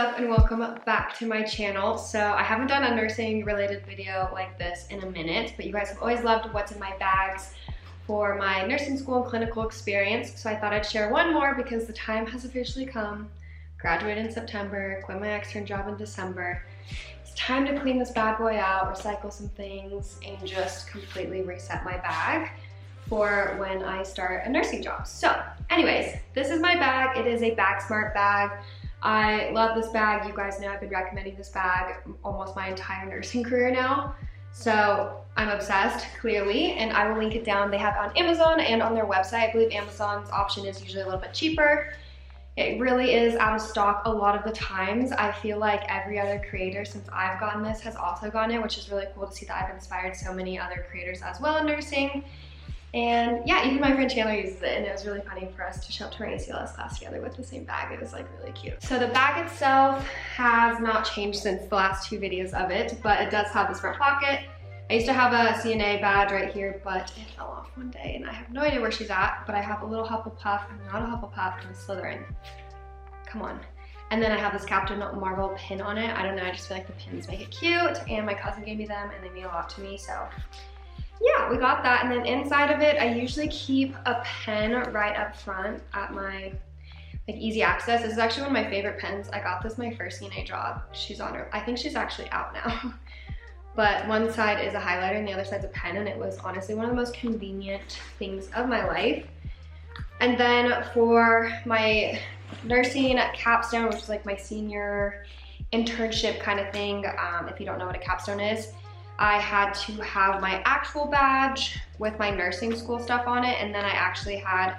up and welcome back to my channel. So I haven't done a nursing related video like this in a minute, but you guys have always loved what's in my bags for my nursing school and clinical experience. So I thought I'd share one more because the time has officially come. Graduated in September, quit my extern job in December. It's time to clean this bad boy out, recycle some things, and just completely reset my bag for when I start a nursing job. So anyways, this is my bag. It is a Bag Smart bag. I love this bag. You guys know I've been recommending this bag almost my entire nursing career now. So I'm obsessed, clearly, and I will link it down. They have it on Amazon and on their website. I believe Amazon's option is usually a little bit cheaper. It really is out of stock a lot of the times. I feel like every other creator since I've gotten this has also gotten it, which is really cool to see that I've inspired so many other creators as well in nursing. And yeah, even my friend Chandler uses it, and it was really funny for us to show up to our ACLS class together with the same bag. It was like really cute. So the bag itself has not changed since the last two videos of it, but it does have this front pocket. I used to have a CNA badge right here, but it fell off one day and I have no idea where she's at, but I have a little Hufflepuff. I'm not a Hufflepuff, I'm a Slytherin. Come on. And then I have this Captain Marvel pin on it. I don't know, I just feel like the pins make it cute, and my cousin gave me them and they mean a lot to me, so yeah, we got that. And then inside of it, I usually keep a pen right up front at my easy access. This is actually one of my favorite pens. I got this my first CNA job. She's on her, I think she's actually out now. But one side is a highlighter and the other side's a pen, and it was honestly one of the most convenient things of my life. And then for my nursing capstone, which is like my senior internship kind of thing, if you don't know what a capstone is, I had to have my actual badge with my nursing school stuff on it, and then I actually had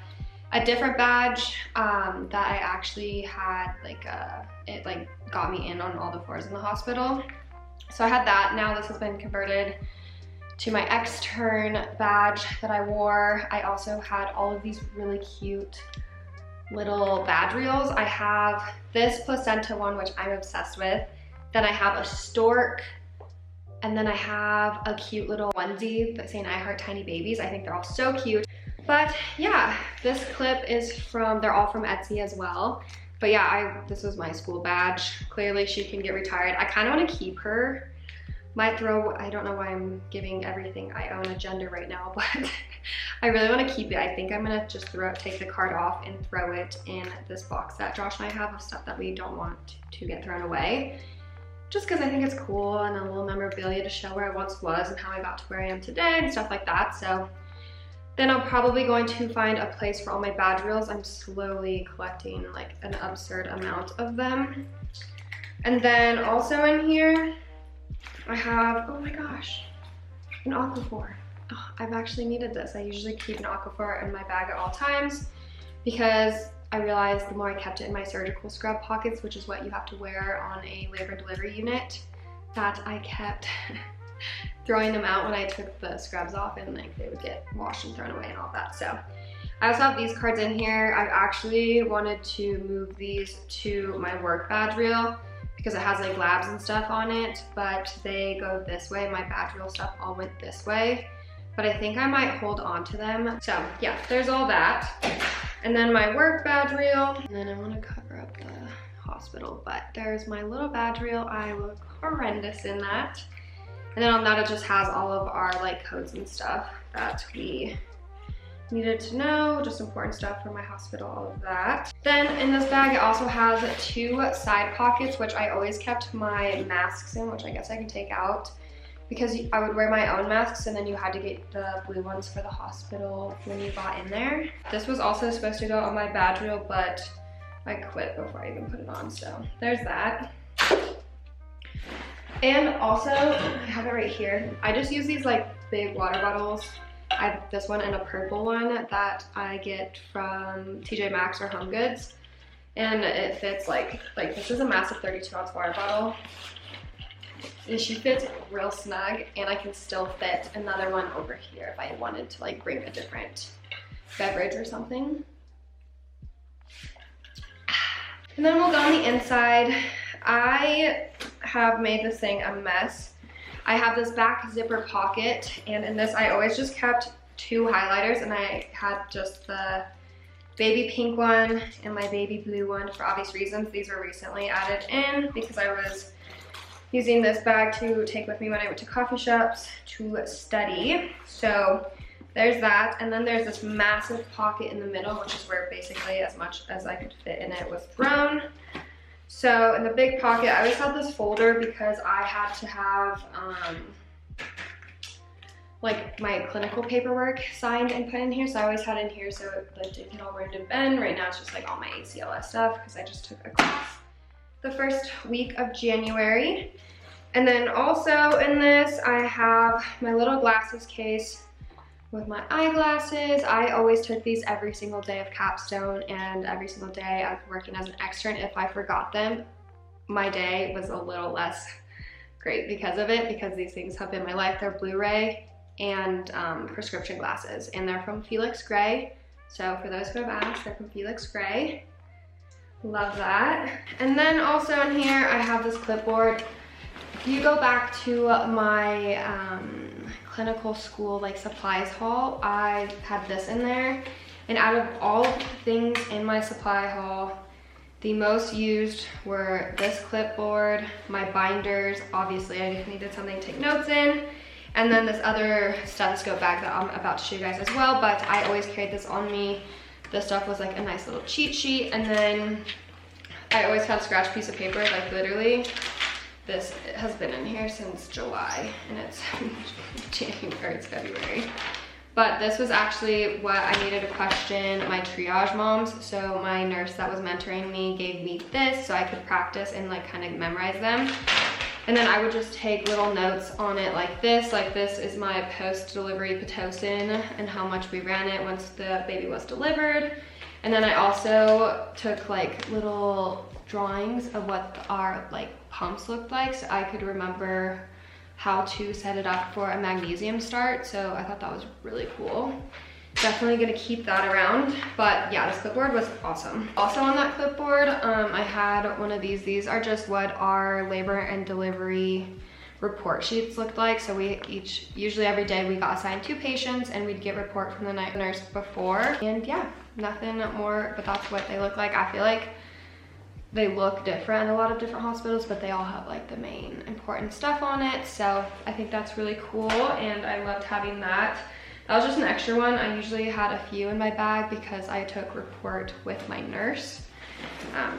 a different badge that I actually had it got me in on all the floors in the hospital. So I had that. Now this has been converted to my extern badge that I wore. I also had all of these really cute little badge reels. I have this placenta one, which I'm obsessed with. Then I have a stork. And then I have a cute little onesie that's saying I heart tiny babies. I think they're all so cute. But yeah, this clip is they're all from Etsy as well. But yeah, this was my school badge. Clearly she can get retired. I kind of want to keep her. I don't know why I'm giving everything I own a gender right now, but I really want to keep it. I think I'm gonna just take the card off and throw it in this box that Josh and I have of stuff that we don't want to get thrown away. Just because I think it's cool and a little memorabilia to show where I once was and how I got to where I am today and stuff like that. So then I'm probably going to find a place for all my badge reels. I'm slowly collecting like an absurd amount of them. And then also in here, I have, oh my gosh, an Aquaphor. Oh, I've actually needed this. I usually keep an Aquaphor in my bag at all times because I realized the more I kept it in my surgical scrub pockets, which is what you have to wear on a labor and delivery unit, that I kept throwing them out when I took the scrubs off, and like they would get washed and thrown away and all that. So I also have these cards in here. I've actually wanted to move these to my work badge reel because it has like labs and stuff on it, but they go this way. My badge reel stuff all went this way, but I think I might hold on to them. So yeah, there's all that. And then my work badge reel, and then I want to cover up the hospital, but there's my little badge reel. I look horrendous in that. And then on that, it just has all of our like codes and stuff that we needed to know, just important stuff for my hospital, all of that. Then in this bag, it also has two side pockets, which I always kept my masks in, which I guess I can take out, because I would wear my own masks and then you had to get the blue ones for the hospital when you got in there. This was also supposed to go on my badge reel, but I quit before I even put it on, so there's that. And also, I have it right here. I just use these like big water bottles. I have this one and a purple one that I get from TJ Maxx or Home Goods. And it fits like this is a massive 32-ounce water bottle. And she fits real snug, and I can still fit another one over here if I wanted to like bring a different beverage or something. And then we'll go on the inside. I have made this thing a mess. I have this back zipper pocket, and in this I always just kept two highlighters, and I had just the baby pink one and my baby blue one for obvious reasons. These were recently added in because I was using this bag to take with me when I went to coffee shops to study. So there's that, and then there's this massive pocket in the middle, which is where basically as much as I could fit in it was thrown. So in the big pocket, I always had this folder because I had to have like my clinical paperwork signed and put in here. So I always had in here so it didn't get all ruined and bend. Right now it's just like all my ACLS stuff because I just took a class the first week of January. And then also in this, I have my little glasses case with my eyeglasses. I always took these every single day of capstone, and every single day I was working as an extern. If I forgot them, my day was a little less great because of it, because these things have been my life. They're Blu-ray and prescription glasses, and they're from Felix Gray. So for those who have asked, they're from Felix Gray. Love that. And then also in here, I have this clipboard. If you go back to my clinical school like supplies haul, I had this in there. And out of all of the things in my supply haul, the most used were this clipboard, my binders, obviously I just needed something to take notes in, and then this other stethoscope bag that I'm about to show you guys as well, but I always carried this on me. This stuff was like a nice little cheat sheet, and then I always have a scratch piece of paper, like literally. This has been in here since July, and it's January, it's February. But this was actually what I needed to question my triage moms. So my nurse that was mentoring me gave me this so I could practice and like kind of memorize them. And then I would just take little notes on it like this is my post-delivery Pitocin and how much we ran it once the baby was delivered. And then I also took like little drawings of what our like pumps looked like so I could remember how to set it up for a magnesium start. So I thought that was really cool. Definitely gonna keep that around. But yeah, this clipboard was awesome. Also on that clipboard, I had one of these. These are just what our labor and delivery report sheets looked like. So we usually every day we got assigned 2 patients and we'd get report from the night nurse before. And yeah, nothing more, but that's what they look like. I feel like they look different in a lot of different hospitals, but they all have like the main important stuff on it. So I think that's really cool, and I loved having that. That was just an extra one. I usually had a few in my bag because I took report with my nurse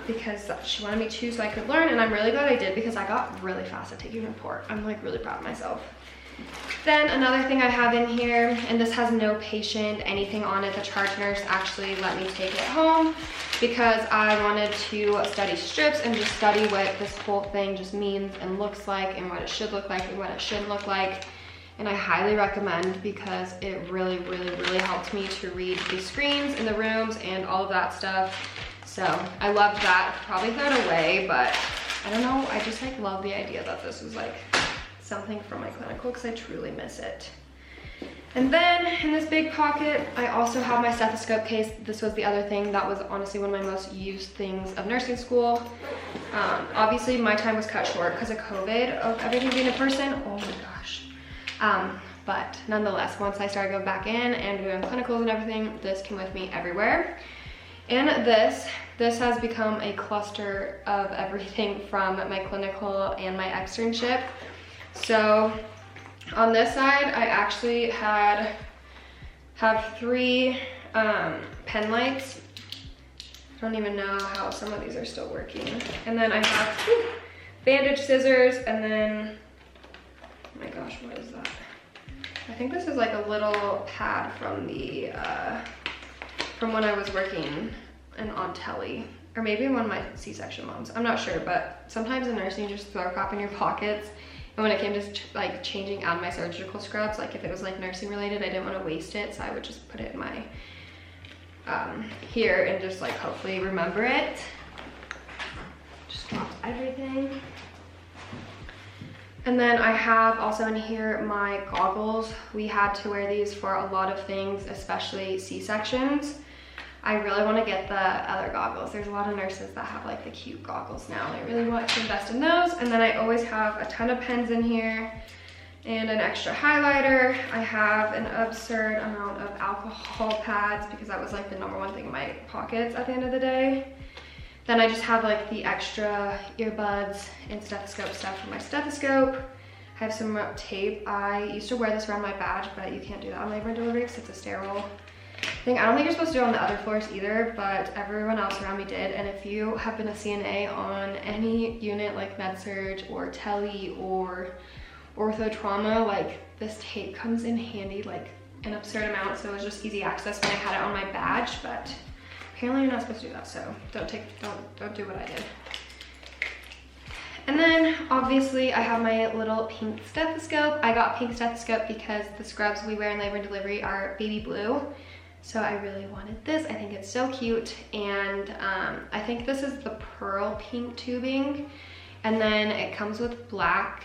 because she wanted me to so I could learn, and I'm really glad I did because I got really fast at taking report. I'm like really proud of myself. Then another thing I have in here, and this has no patient anything on it. The charge nurse actually let me take it home because I wanted to study strips and just study what this whole thing just means and looks like and what it should look like and what it shouldn't look like. And I highly recommend because it really, really, really helped me to read the screens in the rooms and all of that stuff. So I loved that. Probably throw it away, but I don't know. I just like love the idea that this was like something from my clinical because I truly miss it. And then in this big pocket, I also have my stethoscope case. This was the other thing that was honestly one of my most used things of nursing school. Obviously my time was cut short because of COVID, of everything being in person. Oh my gosh. But nonetheless, once I started going back in and doing clinicals and everything, this came with me everywhere. And this has become a cluster of everything from my clinical and my externship. So on this side, I actually have 3 pen lights. I don't even know how some of these are still working. And then I have bandage scissors, and then, oh my gosh, what is that? I think this is like a little pad from the, from when I was working on tele, or maybe one of my C-section moms. I'm not sure, but sometimes in nursing you just throw crap in your pockets. And when it came to like changing out my surgical scrubs, like if it was like nursing related, I didn't want to waste it, so I would just put it in my here and just like hopefully remember it. Just dropped everything. And then I have also in here my goggles. We had to wear these for a lot of things, especially C-sections. I really want to get the other goggles. There's a lot of nurses that have like the cute goggles now. I really want to invest in those. And then I always have a ton of pens in here, and an extra highlighter. I have an absurd amount of alcohol pads because that was like the #1 thing in my pockets at the end of the day. Then I just have like the extra earbuds and stethoscope stuff for my stethoscope. I have some tape. I used to wear this around my badge, but you can't do that on labor and delivery because it's a sterile thing. I don't think you're supposed to do it on the other floors either, but everyone else around me did. And if you have been a CNA on any unit like med-surg or tele or ortho trauma, like this tape comes in handy like an absurd amount. So it was just easy access when I had it on my badge, but apparently you're not supposed to do that. So don't do what I did. And then obviously I have my little pink stethoscope. I got pink stethoscope because the scrubs we wear in labor and delivery are baby blue. So I really wanted this. I think it's so cute. And I think this is the pearl pink tubing. And then it comes with black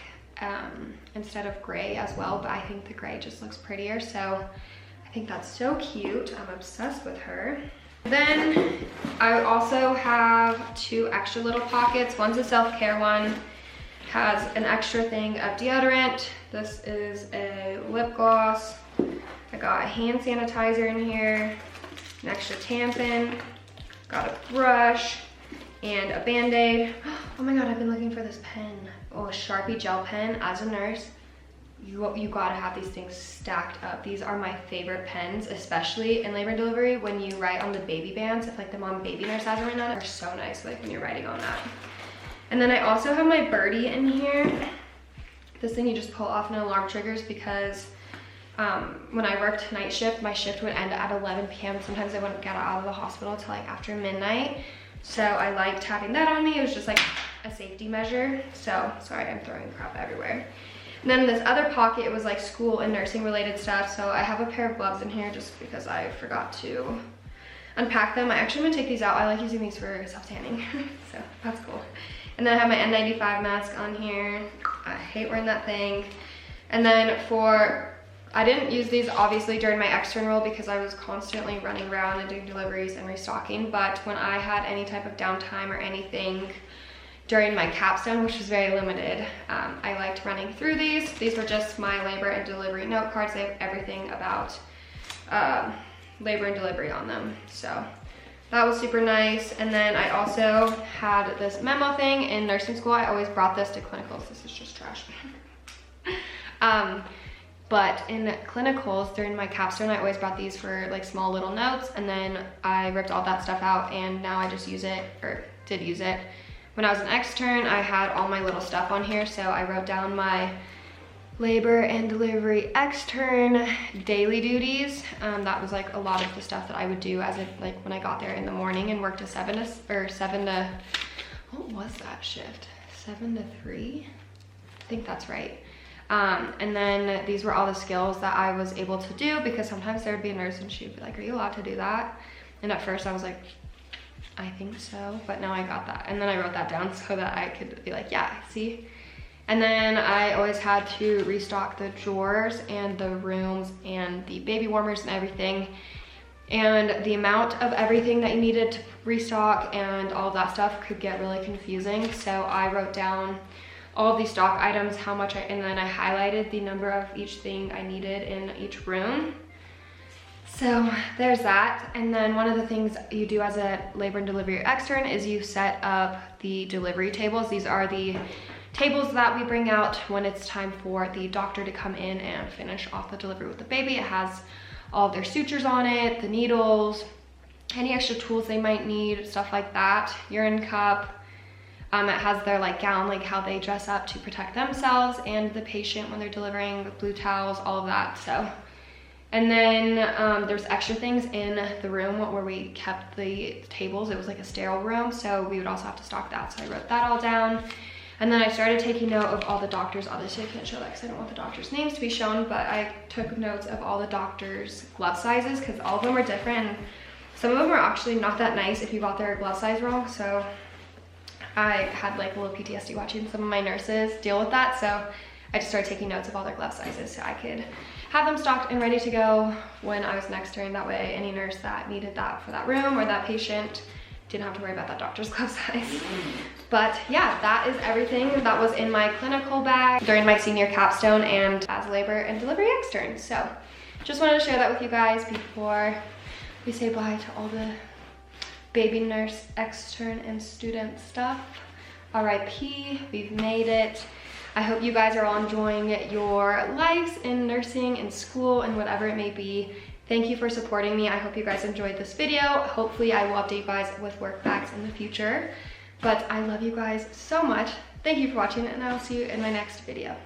instead of gray as well. But I think the gray just looks prettier. So I think that's so cute. I'm obsessed with her. Then I also have 2 extra little pockets. One's a self-care one, has an extra thing of deodorant. This is a lip gloss. I got a hand sanitizer in here, an extra tampon, got a brush, and a Band-Aid. Oh my God, I've been looking for this pen. Oh, a Sharpie gel pen. As a nurse, you gotta have these things stacked up. These are my favorite pens, especially in labor and delivery when you write on the baby bands. If like the mom baby nurse has them on it, they're so nice like when you're writing on that. And then I also have my birdie in here. This thing you just pull off and alarm triggers because when I worked night shift, my shift would end at 11 p.m. Sometimes I wouldn't get out of the hospital till like after midnight. So I liked having that on me. It was just like a safety measure. So sorry, I'm throwing crap everywhere. And then in this other pocket, it was like school and nursing related stuff. So I have a pair of gloves in here just because I forgot to unpack them. I actually am gonna take these out. I like using these for self-tanning, so that's cool. And then I have my N95 mask on here. I hate wearing that thing. And then I didn't use these obviously during my extern role because I was constantly running around and doing deliveries and restocking. But when I had any type of downtime or anything during my capstone, which was very limited, I liked running through these. These were just my labor and delivery note cards. They have everything about labor and delivery on them. So that was super nice. And then I also had this memo thing in nursing school. I always brought this to clinicals. This is just trash. But in clinicals during my capstone, I always brought these for like small little notes, and then I ripped all that stuff out and now I just use it, or did use it. When I was an extern, I had all my little stuff on here, so I wrote down my labor and delivery extern daily duties. That was like a lot of the stuff that I would do as like when I got there in the morning and worked a 7 to, what was that shift? 7 to 3? I think that's right. And then these were all the skills that I was able to do because sometimes there would be a nurse and she would be like, are you allowed to do that? And at first I was like, I think so, but now I got that. And then I wrote that down so that I could be like, yeah, see? And then I always had to restock the drawers and the rooms and the baby warmers and everything. And the amount of everything that you needed to restock and all of that stuff could get really confusing. So I wrote down all of these stock items, how much and then I highlighted the number of each thing I needed in each room. So there's that. And then one of the things you do as a labor and delivery extern is you set up the delivery tables. These are the tables that we bring out when it's time for the doctor to come in and finish off the delivery with the baby. It has all of their sutures on it, the needles, any extra tools they might need, stuff like that, urine cup. It has their like gown, like how they dress up to protect themselves and the patient when they're delivering, with blue towels, all of that. So, and then there's extra things in the room where we kept the tables. It was like a sterile room, so we would also have to stock that. So I wrote that all down. And then I started taking note of all the doctors. Obviously I can't show that because I don't want the doctors' names to be shown, but I took notes of all the doctors' glove sizes because all of them were different. And some of them were actually not that nice if you got their glove size wrong. So I had like a little PTSD watching some of my nurses deal with that. So I just started taking notes of all their glove sizes so I could have them stocked and ready to go when I was an extern. That way any nurse that needed that for that room or that patient didn't have to worry about that doctor's glove size. But yeah, that is everything that was in my clinical bag during my senior capstone and as labor and delivery extern. So just wanted to share that with you guys before we say bye to all the baby nurse, extern, and student stuff. RIP, we've made it. I hope you guys are all enjoying your lives in nursing and school and whatever it may be. Thank you for supporting me. I hope you guys enjoyed this video. Hopefully I will update you guys with work bags in the future. But I love you guys so much. Thank you for watching, and I will see you in my next video.